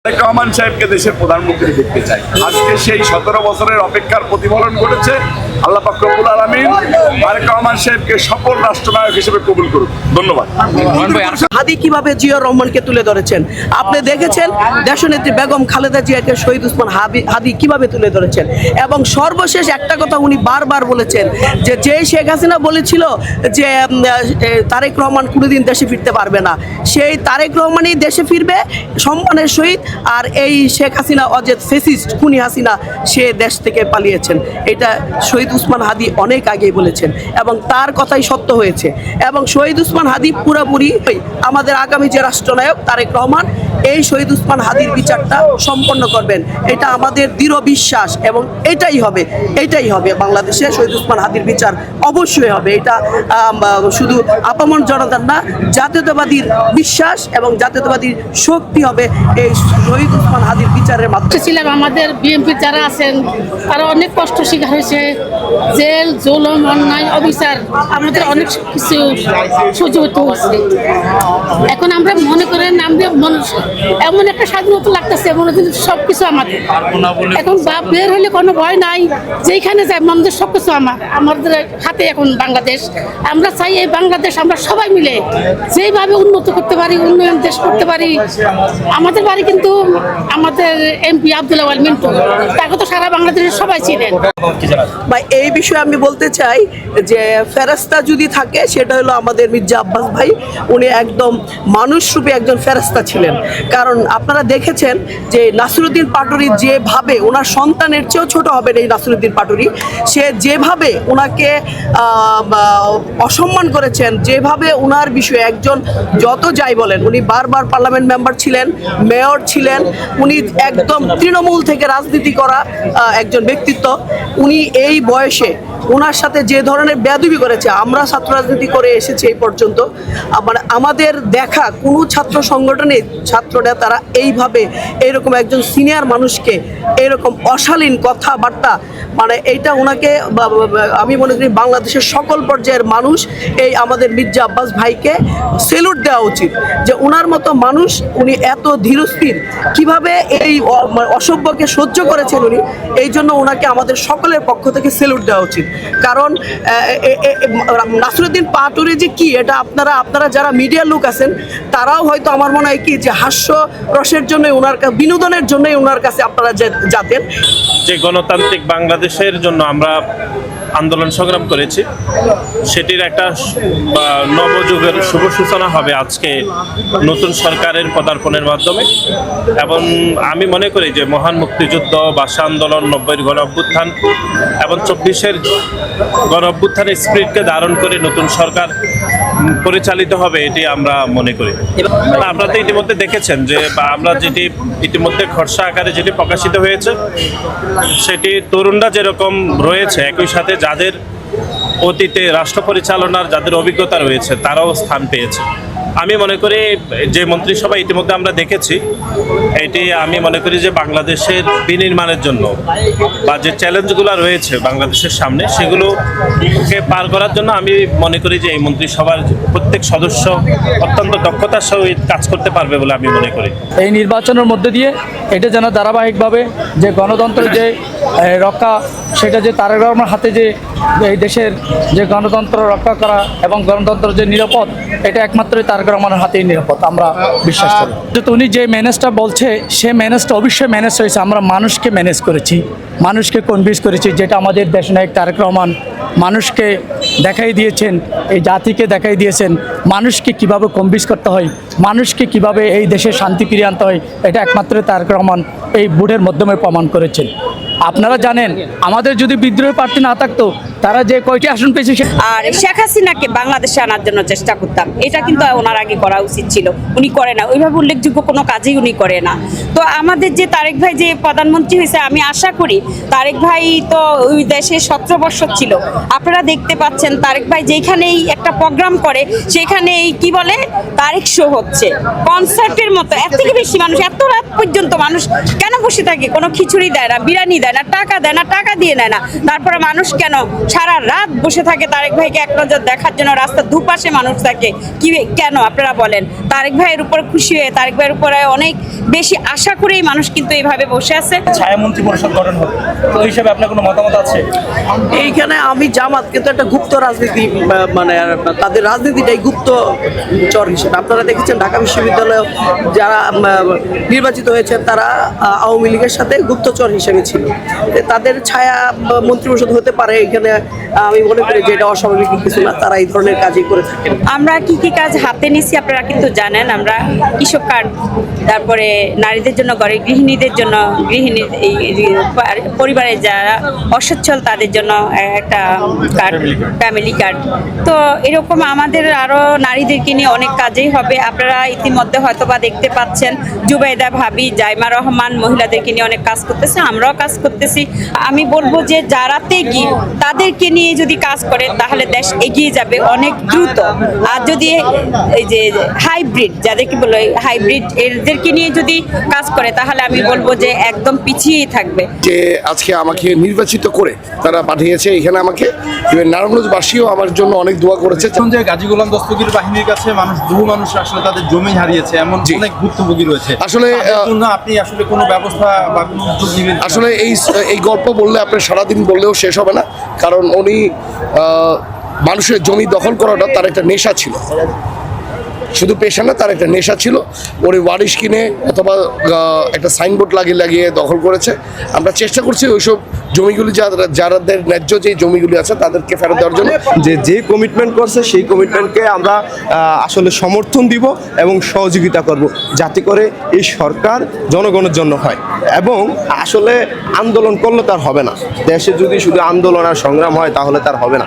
তারেক রহমান সাহেবকে দেশের প্রধানমন্ত্রী দেখতে চাই। আজকে সেই 17 বছরের অপেক্ষার প্রতিফলন ঘটেছে। আল্লাহ পাক রব্বুল আলামিন তারেক রহমান সাহেবকে সফল রাষ্ট্রনায়ক হিসেবে কবুল করুন। ধন্যবাদ। হাদি কিভাবে জিয়াউর রহমানকে তুলে ধরেছেন আপনি দেখেছেন, দেশনেত্রী বেগম খালেদা জিয়াকে শহীদ ওসমান হাদি কিভাবে তুলে ধরেছেন। এবং সর্বশেষ একটা কথা উনি বারবার বলেছেন যে শেখ হাসিনা বলেছিল যে তারেক রহমান কোনোদিন দেশে ফিরতে পারবে না, সেই তারেক রহমানই দেশে ফিরবে সম্মানের সহিত। আর এই শেখ হাসিনা অজেদ ফেসিস্ট খুনি হাসিনা সে দেশ থেকে পালিয়েছেন, এটা শহীদ ওসমান হাদি অনেক আগেই বলেছেন এবং তার কথাই সত্য হয়েছে। এবং শহীদ ওসমান হাদি পুরোপুরি আমাদের আগামী যে রাষ্ট্রনায়ক তারেক রহমান এই শহীদ ওসমান হাদির বিচারটা সম্পন্ন করবেন, এটা আমাদের দৃঢ় বিশ্বাস। এবং এটাই হবে বাংলাদেশে শহীদ ওসমান হাদির বিচার অবশ্যই হবে। এটা শুধু আপামর জনতার না, জাতীয়তাবাদীর বিশ্বাস এবং জাতীয়তাবাদীর শক্তি হবে এই শহীদ ওসমান হাদির বিচারের মাধ্যমে। ছিলাম আমাদের বিএনপি যারা আছেন তারা অনেক কষ্ট শিকার হয়েছে, জেল জুলুম অন্যায় অবিচার আমাদের অনেক কিছু সহ্য করতে হয়েছে। এখন আমরা মনে করেন আমরা এমন একটা স্বাধীনতা লাগতেছে মনে হচ্ছে সবকিছু আমাদের। এখন বের হলে কোনো ভয় নাই, যেখানে যাই আমাদের সবকিছু আমাদের হাতে। এখন বাংলাদেশ আমরা চাই, এই বাংলাদেশ আমরা সবাই মিলে যেইভাবে উন্নত করতে পারি, উন্নয়ন দেশ করতে পারি। আমাদের বাড়ি কিন্তু আমাদের এমপি আব্দুল আওয়াল মিন্টু, তাকে তো সারা বাংলাদেশের সবাই ছিলেন। ভাই এই বিষয়ে আমি বলতে চাই যে ফেরেশতা যদি থাকে সেটা হলো আমাদের মির্জা আব্বাস ভাই। উনি একদম মানুষরূপী একজন ফেরেশতা ছিলেন। কারণ আপনারা দেখেছেন যে নাসিরউদ্দিন পাটোয়ারি যেভাবে ওনার সন্তানের চেয়েও ছোট হবেন এই নাসিরউদ্দিন পাটোয়ারি, সে যেভাবে ওনাকে অসম্মান করেছেন, যেভাবে ওনার বিষয়ে একজন যত যাই বলেন, উনি বারবার পার্লামেন্ট মেম্বার ছিলেন, মেয়র ছিলেন, উনি একদম তৃণমূল থেকে রাজনীতি করা একজন ব্যক্তিত্ব। উনি এই বয়সে ওনার সাথে যে ধরনের বেয়াদবি করেছে, আমরা ছাত্র রাজনীতি করে এসেছি এই পর্যন্ত, মানে আমাদের দেখা কোনো ছাত্র সংগঠনে ছাত্র নেতারা এইভাবে এইরকম একজন সিনিয়র মানুষকে এইরকম অশালীন কথাবার্তা, মানে এইটা ওনাকে আমি মনে করি বাংলাদেশের সকল পর্যায়ের মানুষ এই আমাদের মির্জা আব্বাস ভাইকে সেলুট দেওয়া উচিত যে ওনার মতো মানুষ উনি এত ধীরস্থির কিভাবে এই অসভ্যকে সহ্য করেছেন উনি। এই জন্য ওনাকে আমাদের সকলের পক্ষ থেকে সেলুট দেওয়া উচিত। কারণ নাসিরউদ্দিন পাটোয়ারি যে কি, এটা আপনারা যারা মিডিয়ার লোক আছেন তারাও হয়তো আমার মনে হয় কি যে হাস্য রসের জন্য ওনার বিনোদনের জন্যই ওনার কাছে আপনারা যাতেন। যে গণতান্ত্রিক বাংলাদেশের জন্য আমরা আন্দোলন সংগ্রাম করেছি, সেটির একটা নবযুগের শুভ সূচনা হবে আজকে নতুন সরকারের পদার্পণের মাধ্যমে। এবং আমি মনে করি যে মহান মুক্তিযুদ্ধ, ভাষা আন্দোলন, 90-এর গণ অভ্যুত্থান এবং 24-এর গণ অভ্যুত্থানের স্পিরিটকে ধারণ করে নতুন সরকার পরিচালিত হবে, এটি আমরা মনে করি। আপনারা তো ইতিমধ্যে দেখেছেন যে আমরা যেটি ইতিমধ্যে খসড়া আকারে যেটি প্রকাশিত হয়েছে, সেটি তরুণরা যেরকম রয়েছে, একই সাথে যাদের অতীতে রাষ্ট্র পরিচালনার যাদের অভিজ্ঞতা রয়েছে তারাও স্থান পেয়েছে। আমি মনে করি যে মন্ত্রিসভা ইতিমধ্যে আমরা দেখেছি, এটি আমি মনে করি যে বাংলাদেশের বিনির্মাণের জন্য বা যে চ্যালেঞ্জগুলো রয়েছে বাংলাদেশের সামনে সেগুলোকে পার করার জন্য আমি মনে করি যে এই মন্ত্রিসভার প্রত্যেক সদস্য অত্যন্ত দক্ষতার সহিত কাজ করতে পারবে বলে আমি মনে করি। এই নির্বাচনের মধ্যে দিয়ে এটা যেন ধারাবাহিকভাবে যে গণতন্ত্রের যে রক্ষা, সেটা যে তারেক রহমানের হাতে, যে এই দেশের যে গণতন্ত্র রক্ষা করা এবং গণতন্ত্র যে নিরাপদ, এটা একমাত্র তারেক রহমানের হাতেই নিরাপদ আমরা বিশ্বাস করি। তো উনি যে ম্যানেজটা বলছে সে ম্যানেজটা অবশ্যই ম্যানেজ হয়েছে। আমরা মানুষকে ম্যানেজ করেছি, মানুষকে কনভিন্স করেছি, যেটা আমাদের দেশনায়ক তারেক রহমান মানুষকে দেখাই দিয়েছেন, এই জাতিকে দেখাই দিয়েছেন মানুষকে কিভাবে কনভিন্স করতে হয়, মানুষকে কিভাবে এই দেশে শান্তি ফিরিয়ে আনতে হয়, এটা একমাত্র তারেক রহমান এই ভোটের মাধ্যমে প্রমাণ করেছেন। আপনারা জানেন আমাদের যদি বিদ্রোহী প্রার্থী না থাকতো তারা যে কয়টি আসন পেয়েছে, আর শেখ হাসিনাকে বাংলাদেশে আনার জন্য চেষ্টা করতাম, এটা কিন্তু ওনার আগে করা উচিত ছিল। উনি করে না, ওইভাবে উল্লেখযোগ্য কোনো কাজই উনি করে না। তো আমাদের যে তারেক ভাই যে প্রধানমন্ত্রী হয়েছে, আমি আশা করি তারেক ভাই তো ওই দেশে 17 বছর ছিল। আপনারা দেখতে পাচ্ছেন তারেক ভাই যেখানেই একটা প্রোগ্রাম করে সেখানেই কি বলে তারেক শো হচ্ছে, কনসার্টের মতো। এর থেকে বেশি মানুষ, এত রাত পর্যন্ত মানুষ কেন বসে থাকে? কোনো খিচুড়ি দেয় না, বিরিয়ানি দেয় না, টাকা দেয় না, টাকা দিয়ে নেয় না, তারপরে মানুষ কেন সারা রাত বসে থাকে তারেক ভাইকে এক নজর দেখার জন্য, রাস্তার দুপাশে মানুষ থাকে। কি কেন আপনারা বলেন? তারেক ভাইয়ের উপর খুশি হয়ে, তারেক ভাইয়ের উপরে অনেক বেশি আশা করেই মানুষ কিন্তু এইভাবে বসে আছে। ছায়ামন্ত্রী পরিষদ গঠন হবে, তো এই হিসাবে আপনার কোনো মতামত আছে? এইখানে আমি জামাত কিন্তু একটা গুপ্ত রাজনীতি, মানে তাদের রাজনীতিটাই গুপ্ত চর হিসেবে আপনারা দেখেছেন। ঢাকা বিশ্ববিদ্যালয়ে যারা নির্বাচিত হয়েছেন তারা আওয়ামী লীগের সাথে গুপ্তচর হিসেবে ছিল। তাদের ছায়া মন্ত্রিপরিষদ হতে পারে, এখানে আমি মনে করি যে এটা অস্বাভাবিক কিছু না, তারা এই ধরনের কাজই করে থাকেন। আমরা কি কি কাজ হাতে নিছি আপনারা কিন্তু জানেন। আমরা কৃষক কার্ড, তারপরে নারীদের জন্য, ঘরে গৃহিণীদের জন্য, পরিবারে যারা অসচ্ছল তাদের জন্য একটা কার্ড, ফ্যামিলি কার্ড। তো এরকম আমাদের আরো নারীদেরকে নিয়ে অনেক কাজেই হবে। আপনারা ইতিমধ্যে হয়তোবা দেখতে পাচ্ছেন জুবাইদা ভাবি, জাইমা রহমান মহিলাদেরকে নিয়ে অনেক কাজ করতেছে, আমরাও কাজ করতেছি। আমি বলবো যে যারা তেগি তাদেরকে নিয়ে যদি কাজ করে তাহলে দেশ এগিয়ে যাবে অনেক দ্রুত। আর যদি এই যে হাইব্রিড, যাদেরকে বলো হাইব্রিড, এদেরকে নিয়ে যদি কাজ করে তাহলে আমি বলবো যে একদম পিছিয়েই থাকবে। যে আজকে আমাকে নির্বাচিত করে তারা পাঠিয়েছে এখানে আমাকে, নারায়ণগঞ্জবাসীও আমার জন্য অনেক দোয়া করেছে। যে গাজী গোলাম দস্তগীর বাহিনীর কাছে বহু মানুষ আসলে তাদের জমি হারিয়েছে, এমন অনেক ভুক্তভোগী রয়েছে। আসলে আপনি আসলে কোনো ব্যবস্থা বা কোনো উদ্যোগ নেবেন? আসলে এই গল্প বললে আপনি সারাদিন বললেও শেষ হবে না, কারণ উনি মানুষের জমি দখল করাটা তার একটা নেশা ছিল, শুধু পেশা না, তার একটা নেশা ছিল। ওর ওয়ারিশ কিনে অথবা একটা সাইনবোর্ড লাগিয়ে দখল করেছে। আমরা চেষ্টা করছি ওইসব জমিগুলি যাদের ন্যায্য যে জমিগুলি আছে তাদেরকে ফেরত দেওয়ার জন্য। যে কমিটমেন্ট করছে সেই কমিটমেন্টকে আমরা আসলে সমর্থন দিব এবং সহযোগিতা করব, যাতে করে এই সরকার জনগণের জন্য হয়। এবং আসলে আন্দোলন করলে তার হবে না, দেশে যদি শুধু আন্দোলন আর সংগ্রাম হয় তাহলে তার হবে না।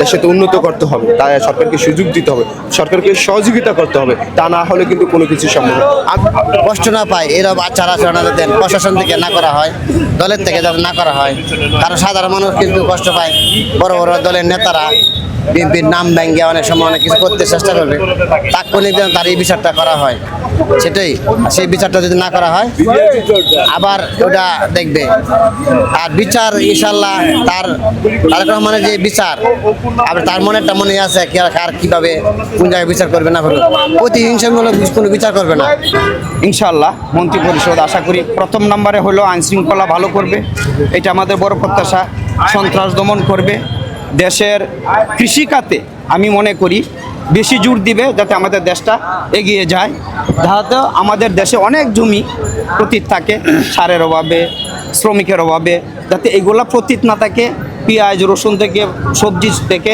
দেশে তো উন্নত করতে হবে, তাই সরকারকে সুযোগ দিতে হবে, সরকারকে সহযোগিতা করতে হবে, তা না হলে কিন্তু কোনো কিছু সম্ভব না। কষ্ট না পায় এরকম আচার আচরণ দেন, প্রশাসন থেকে না করা হয়, দলের থেকে যাতে না করা হয়। কারণ সাধারণ মানুষ কিন্তু কষ্ট পায়, বড় বড় দলের নেতারা বিএনপির নাম ভেঙে অনেক সময় অনেক কিছু করতে চেষ্টা করবে, তাৎক্ষণিক তার এই বিচারটা করা হয়, সেটাই। সেই বিচারটা যদি না করা হয় আবার ওটা দেখবে। আর বিচার ইনশাল্লাহ তার তারেক রহমানের যে বিচার, আবার তার মনে একটা মনে আছে আর কিভাবে কোন জায়গায় বিচার করবে না করবে, প্রতিহিংসামূলক কোনো বিচার করবে না। ইনশাআল্লাহ মন্ত্রী পরিষদ আশা করি প্রথম নম্বরে হলো আইন শৃঙ্খলা ভালো করবে, এটা আমাদের বড় প্রত্যাশা। সন্ত্রাস দমন করবে, দেশের কৃষিখাতে আমি মনে করি বেশি জোর দিবে যাতে আমাদের দেশটা এগিয়ে যায়। যাতে আমাদের দেশে অনেক জমি পতিত থাকে সারের অভাবে, শ্রমিকের অভাবে, যাতে এগুলা পতিত না থাকে, পেঁয়াজ রসুন থেকে সবজি থেকে